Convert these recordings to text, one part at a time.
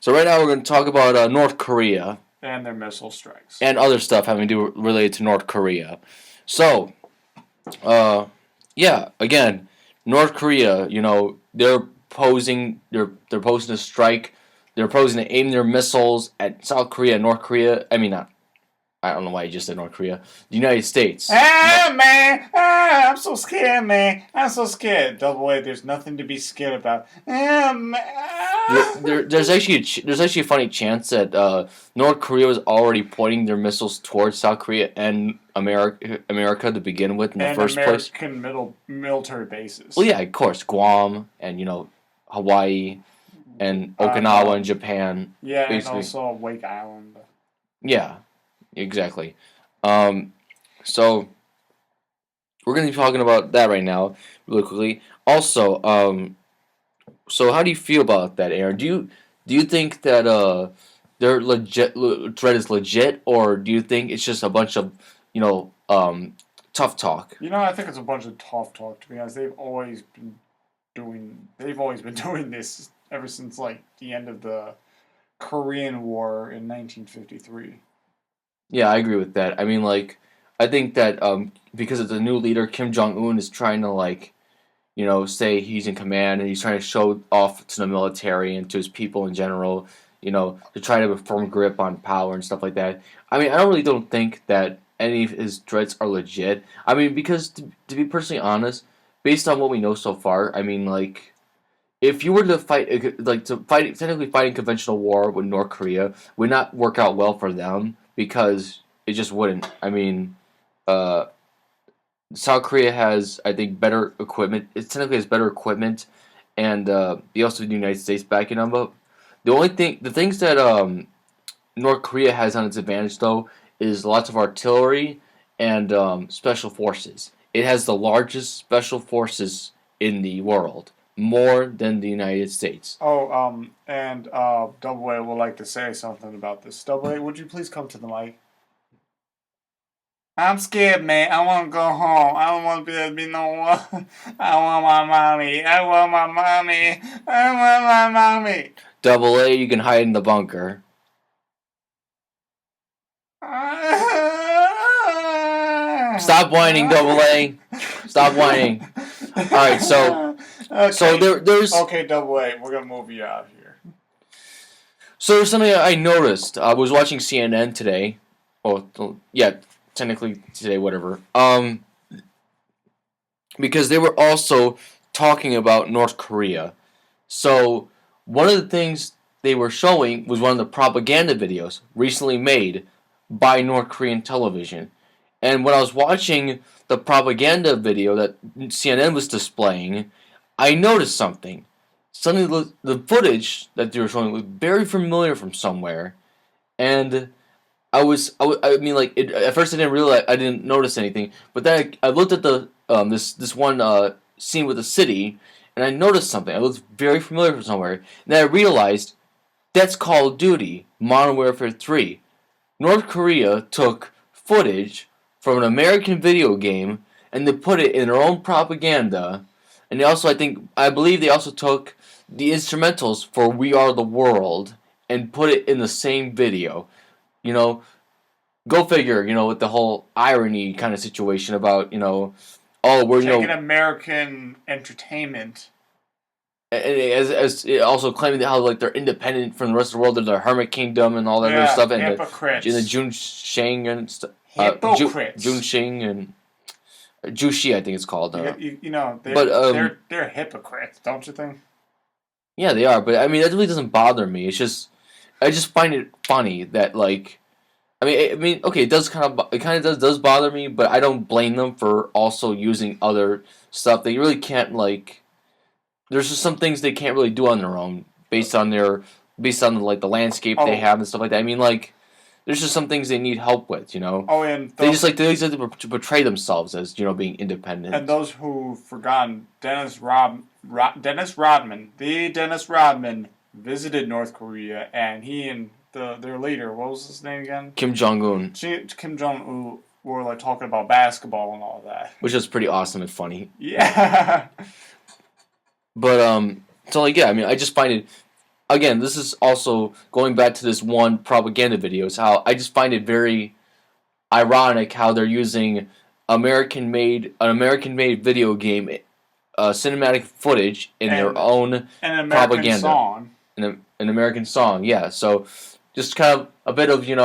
So right now we're going to talk about North Korea and their missile strikes. and other stuff having to do related to North Korea. So, uh, yeah, again, North Korea, they're posing, they're posing to strike, they're posing to aim their missiles at South Korea, North Korea. I mean, not. I don't know why you just said North Korea. The United States. Man! I'm so scared, man. I'm so scared. Double A, there's nothing to be scared about. Man. There's actually a funny chance that North Korea was already pointing their missiles towards South Korea and America to begin with in the first place. American military bases. Well, yeah, of course, Guam and Hawaii and Okinawa and Japan. Yeah, basically. and also Wake Island. Yeah, exactly. So we're going to be talking about that right now, really quickly. Also, so how do you feel about that, Aaron? Do you think that their threat is legit, or do you think it's just a bunch of tough talk? I think it's a bunch of tough talk. To be honest, they've always been doing this ever since like the end of the Korean War in 1953. Yeah, I agree with that. I mean, I think that because of the new leader, Kim Jong-un is trying to say he's in command, and he's trying to show off to the military and to his people in general, to try to have a firm grip on power and stuff like that. I mean, I don't think that any of his threats are legit. I mean, because to be personally honest, based on what we know so far, I mean, if you were to technically fighting conventional war with North Korea would not work out well for them because it just wouldn't. I mean, South Korea has, I think, better equipment. It technically has better equipment, and they also have the United States backing them up. The things that North Korea has on its advantage, though, is lots of artillery and special forces. It has the largest special forces in the world, more than the United States. Oh, and Double A would like to say something about this. Double A, would you please come to the mic? I'm scared, man. I want to go home. I don't want to be no one. I want my mommy. I want my mommy. I want my mommy. Double A, you can hide in the bunker. Stop whining, Double A. Stop whining. All right, so okay. So there's okay, Double A. We're gonna move you out here. So there's something I noticed. I was watching CNN today. Oh, yeah. Technically today, whatever. Because they were also talking about North Korea. So one of the things they were showing was one of the propaganda videos recently made by North Korean television. And when I was watching the propaganda video that CNN was displaying, I noticed something. Suddenly, the footage that they were showing was very familiar from somewhere, and I mean, at first I didn't realize, I didn't notice anything, but then I looked at the this one scene with the city, and I noticed something. It looked very familiar from somewhere, and then I realized that's Call of Duty Modern Warfare 3. North Korea took footage from an American video game and they put it in their own propaganda, and I believe they also took the instrumentals for "We Are the World" and put it in the same video. You know, go figure. With the whole irony kind of situation about oh, we're taking American entertainment, as also claiming that how they're independent from the rest of the world, they're the Hermit Kingdom and all that other stuff, and the Junsheng and stuff, Junsheng and Jushi, I think it's called. They're hypocrites, don't you think? Yeah, they are, but I mean that really doesn't bother me. It's just I just find it funny that okay, it does bother me, but I don't blame them for also using other stuff. They really can't there's just some things they can't really do on their own based on the landscape they have and stuff like that. I mean there's just some things they need help with, Oh, and they just like to portray themselves as being independent. And those who've forgotten, Dennis Rodman, visited North Korea, and he and their leader, what was his name again? Kim Jong-un. Kim Jong-un were talking about basketball and all that, which is pretty awesome and funny. Yeah. But I mean, I just find it again, this is also going back to this one propaganda video. Is how I just find it very ironic how they're using an American made video game cinematic footage in their And own an American propaganda. song. An American song, yeah. So just kind of a bit of bit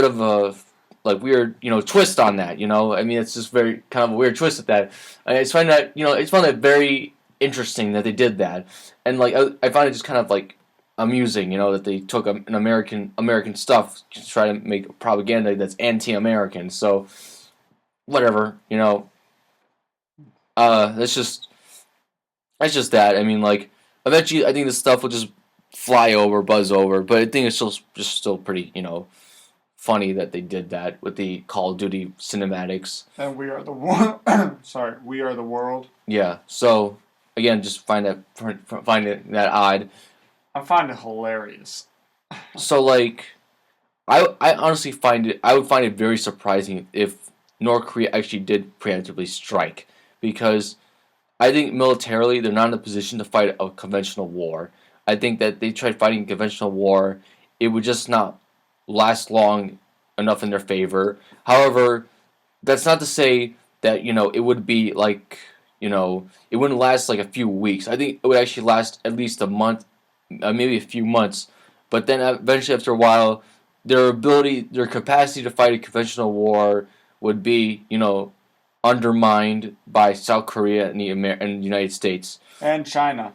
of a like weird twist on that. I mean, it's just very kind of a weird twist at that. I just find that it's found that very interesting that they did that, and like I find it just kind of like amusing, that they took an American stuff to try to make propaganda that's anti-American. So whatever, that's just that. I mean, like eventually, I think this stuff will just fly over, buzz over. But I think it's still pretty, funny that they did that with the Call of Duty cinematics. And we are the world. Sorry, we are the world. Yeah. So again, just find it that odd. I find it hilarious. So like, I honestly I would find it very surprising if North Korea actually did preemptively strike, because I think militarily they're not in a position to fight a conventional war. I think that they tried fighting a conventional war, it would just not last long enough in their favor. However, that's not to say that it would be like it wouldn't last like a few weeks. I think it would actually last at least a month, maybe a few months. But then eventually, after a while, their capacity to fight a conventional war would be undermined by South Korea and the United States. And China.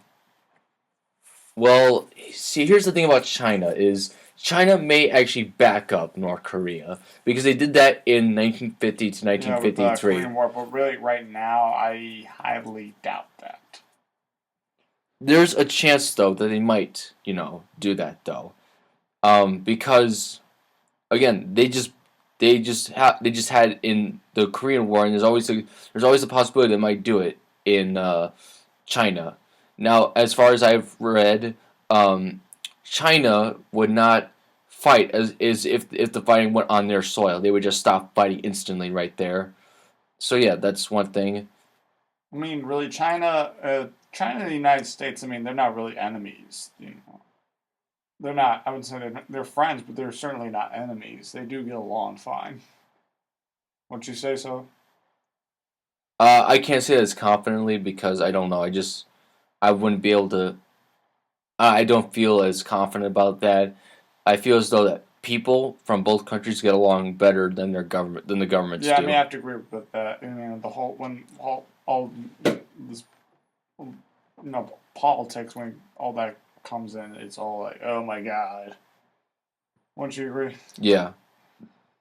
Well, see, here's the thing about China is China may actually back up North Korea because they did that in 1950 to 1953. With the Korean War, but really, right now, I highly doubt that. There's a chance though that they might, do that though, because again, they just had in the Korean War, and there's always a possibility they might do it in China. Now, as far as I've read, China would not fight as if the fighting went on their soil. They would just stop fighting instantly right there. So yeah, that's one thing. I mean, really, China and the United States, I mean, they're not really enemies. They're not. I would say they're friends, but they're certainly not enemies. They do get along fine. Wouldn't you say so? I can't say this confidently because I don't know. I wouldn't be able to. I don't feel as confident about that. I feel as though that people from both countries get along better than the governments Yeah, do. I mean, I have to agree with that. I mean, the whole all this politics, when all that comes in, it's all like, oh my god. Wouldn't you agree? Yeah,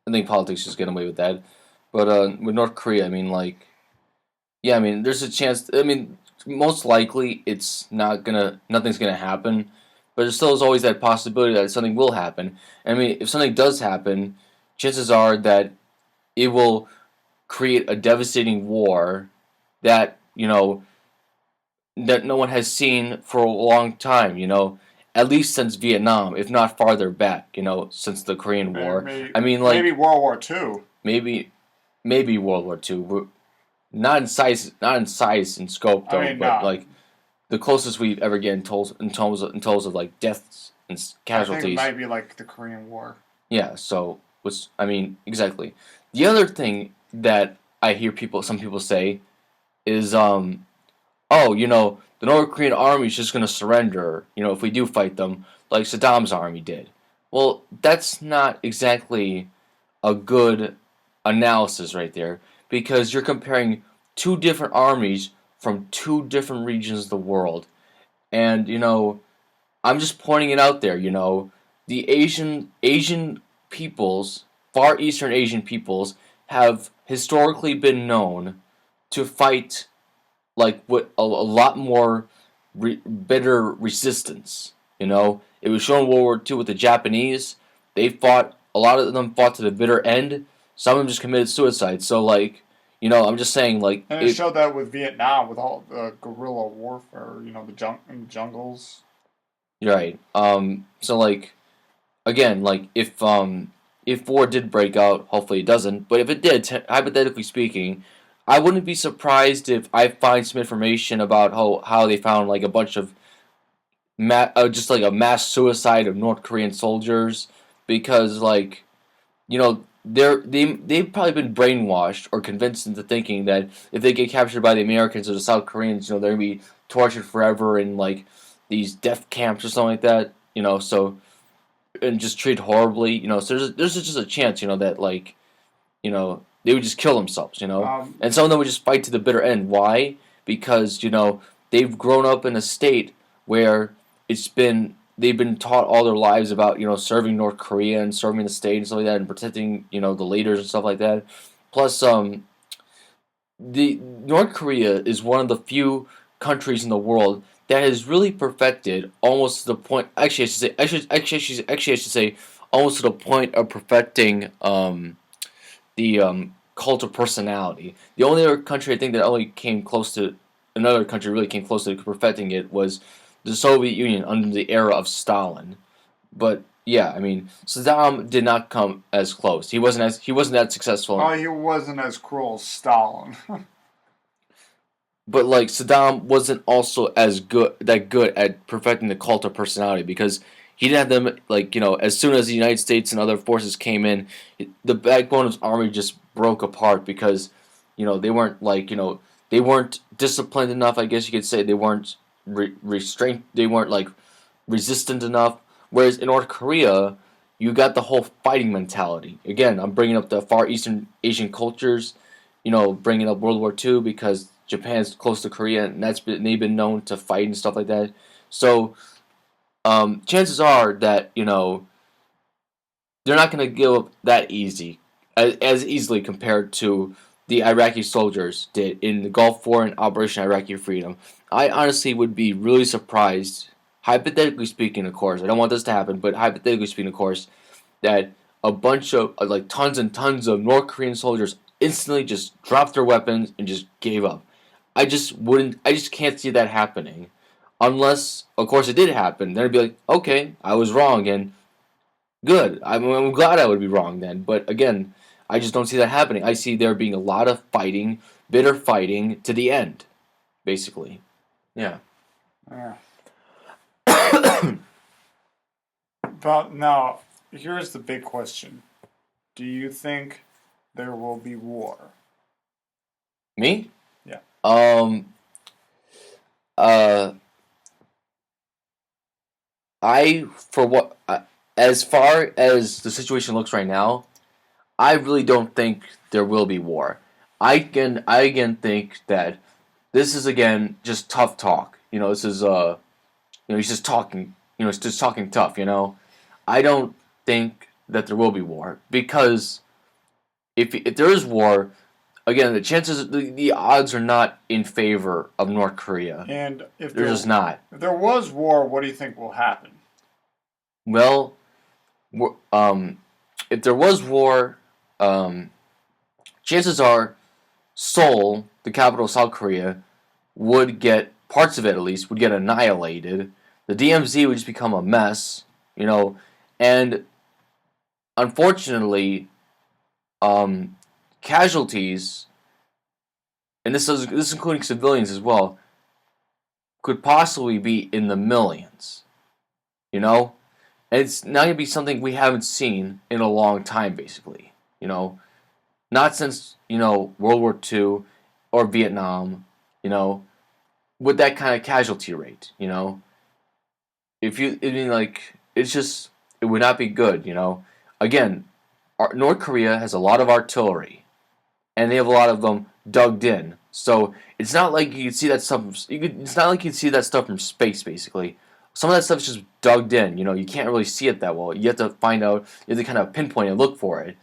I think politics just get away with that. But with North Korea, I mean, like, yeah, I mean, there's a chance. I mean, most likely nothing's gonna happen, but there still is always that possibility that something will happen. I mean, if something does happen, chances are that it will create a devastating war that that no one has seen for a long time. At least since Vietnam, if not farther back. Since the Korean War. I mean, like maybe World War II. Maybe World War II. Not in size and scope though, I mean, but no. like the closest we've ever get in terms of like deaths and casualties. I think it might be like the Korean War. Yeah. So I mean, exactly. The other thing that I hear some people say is the North Korean army is just gonna surrender. If we do fight them, like Saddam's army did. Well, that's not exactly a good analysis right there, because you're comparing two different armies from two different regions of the world. And, I'm just pointing it out there, the Asian peoples, Far Eastern Asian peoples, have historically been known to fight like with a lot more bitter resistance. It was shown in World War II with the Japanese. A lot of them fought to the bitter end. Some of them just committed suicide. So, like, I'm just saying, like... And it showed that with Vietnam, with all the guerrilla warfare, the jungles. Right. So, like, again, like, if war did break out, hopefully it doesn't, but if it did, hypothetically speaking, I wouldn't be surprised if I find some information about how they found, like, a bunch of just like a mass suicide of North Korean soldiers because like they've probably been brainwashed or convinced into thinking that if they get captured by the Americans or the South Koreans, they're gonna be tortured forever in like these death camps or something like that. So and just treated horribly. So there's just a chance, that like they would just kill themselves. And some of them would just fight to the bitter end. Why? Because they've grown up in a state where they've been taught all their lives about serving North Korea and serving the state and stuff like that and protecting the leaders and stuff like that. Plus, the North Korea is one of the few countries in the world that has really perfected almost to the point. Actually, I should say almost to the point of perfecting the cult of personality. The only other country I think that only came close to another country really came close to perfecting it was the Soviet Union under the era of Stalin. But yeah, I mean Saddam did not come as close. He wasn't that successful. Oh, he wasn't as cruel as Stalin. But like Saddam wasn't also as good at perfecting the cult of personality because he didn't have them like as soon as the United States and other forces came in, the backbone of his army just broke apart because they weren't they weren't disciplined enough. I guess you could say they weren't restrained. They weren't like resistant enough. Whereas in North Korea, you got the whole fighting mentality. Again, I'm bringing up the Far Eastern Asian cultures. Bringing up World War II because Japan's close to Korea, and they've been known to fight and stuff like that. So, chances are that they're not going to give up that as easily compared to the Iraqi soldiers did in the Gulf War and Operation Iraqi Freedom. I honestly would be really surprised, hypothetically speaking, of course. I don't want this to happen, but hypothetically speaking, of course, that a bunch of like tons and tons of North Korean soldiers instantly just dropped their weapons and just gave up. I just can't see that happening. Unless, of course, it did happen. Then I'd be like, okay, I was wrong, and good. I'm glad I would be wrong then. But again, I just don't see that happening. I see there being a lot of fighting, bitter fighting to the end, basically. Yeah. Yeah. But now, here's the big question. Do you think there will be war? Me? Yeah. As far as the situation looks right now, I really don't think there will be war. I again think that this is again just tough talk. This is he's just talking. He's just talking tough. I don't think that there will be war because if there is war, again the odds are not in favor of North Korea. And if they're just not. If there was war, what do you think will happen? Well, if there was war, chances are Seoul, the capital of South Korea, would get parts of it at least would get annihilated. The DMZ would just become a mess, and unfortunately, casualties, and this is including civilians as well, could possibly be in the millions. And it's not going to be something we haven't seen in a long time, basically. Not since World War II or Vietnam. With that kind of casualty rate. It would not be good. Again, North Korea has a lot of artillery, and they have a lot of them dug in. So it's not like you can see that stuff. It's not like you can see that stuff from space. Basically, some of that stuff is just dug in. You can't really see it that well. You have to find out. You have to kind of pinpoint and look for it.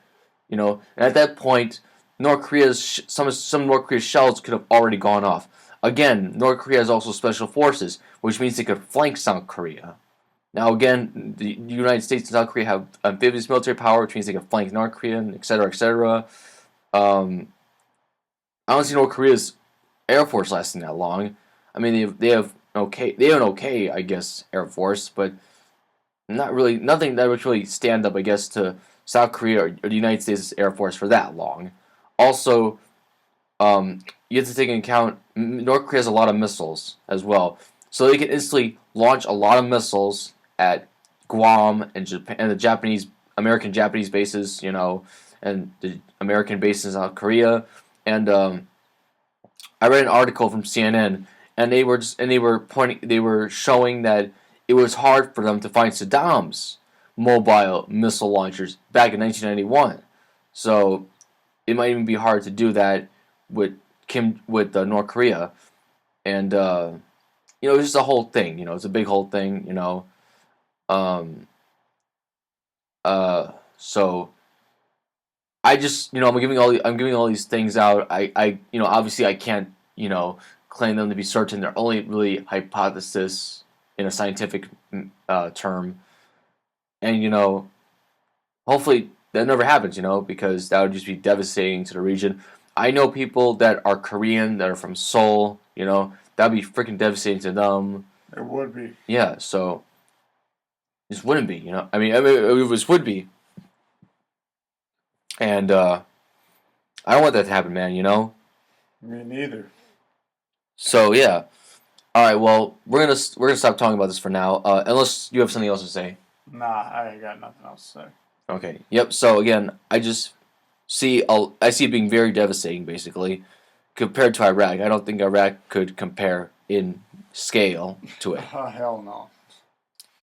And at that point, some North Korea's shells could have already gone off. Again, North Korea has also special forces, which means they could flank South Korea. Now, again, the United States and South Korea have amphibious military power, which means they can flank North Korea, etc., etc. I don't see North Korea's Air Force lasting that long. I mean, they have an okay, I guess, Air Force, but nothing that would really stand up, I guess, to South Korea or the United States Air Force for that long. Also, you have to take into account North Korea has a lot of missiles as well, so they can instantly launch a lot of missiles at Guam and Japan and the American Japanese bases, and the American bases in South Korea. And I read an article from CNN, and they were showing that it was hard for them to find Saddam's mobile missile launchers back in 1991. So it might even be hard to do that with North Korea, and it's just a whole thing. It's a big whole thing. So I just I'm giving all these things out. Obviously I can't claim them to be certain. They're only really hypothesis in a scientific term, and hopefully that never happens. Because that would just be devastating to the region. I know people that are Korean that are from Seoul. That'd be freaking devastating to them. It would be. Yeah, so this wouldn't be. I mean, it would be. And I don't want that to happen, man. Me neither. So yeah. All right. Well, we're gonna stop talking about this for now. Unless you have something else to say. Nah, I ain't got nothing else to say. Okay. Yep. So again, I see it being very devastating, basically, compared to Iraq. I don't think Iraq could compare in scale to it. Hell no.